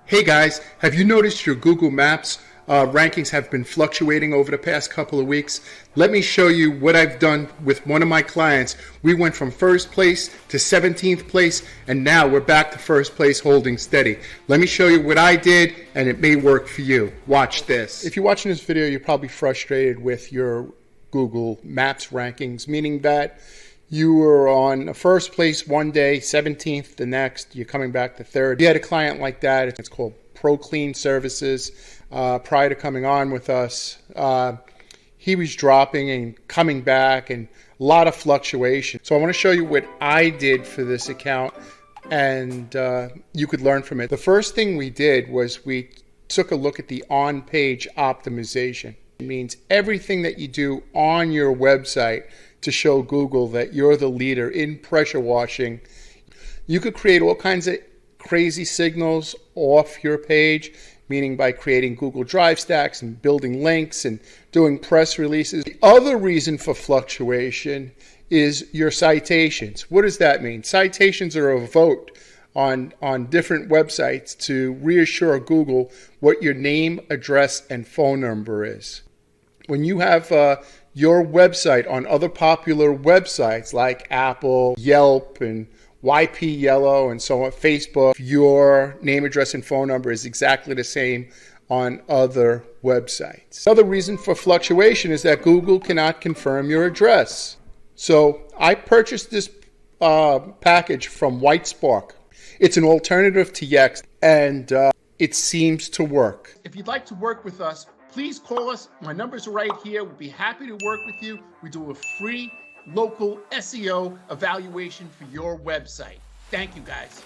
Hey guys, have you noticed your Google Maps rankings have been fluctuating over the past couple of weeks? Let me show you what I've done with one of my clients. We went from first place to 17th place, and now we're back to first place holding steady. Let me show you what I did, and it may work for you. Watch this. If you're watching this video, you're probably frustrated with your Google Maps rankings, meaning that you were on first place one day, 17th the next, you're coming back to third. You had a client like that. It's called ProClean Services. Prior to coming on with us, he was dropping and coming back and a lot of fluctuation. So I want to show you what I did for this account, and you could learn from it. The first thing we did was we took a look at the OnPage Optimization. It means everything that you do on your website to show Google that you're the leader in pressure washing. You could create all kinds of crazy signals off your page, meaning by creating Google Drive stacks and building links and doing press releases. The other reason for fluctuation is your citations. What does that mean? Citations are a vote on different websites to reassure Google what your name, address, and phone number is. When you have your website on other popular websites like Apple, Yelp, and YP Yellow, and so on, Facebook, your name, address, and phone number is exactly the same on other websites. Another reason for fluctuation is that Google cannot confirm your address. So I purchased this package from WhiteSpark. It's an alternative to Yext, and it seems to work. If you'd like to work with us, please call us. My numbers are right here. We'll be happy to work with you. We do a free local SEO evaluation for your website. Thank you, guys.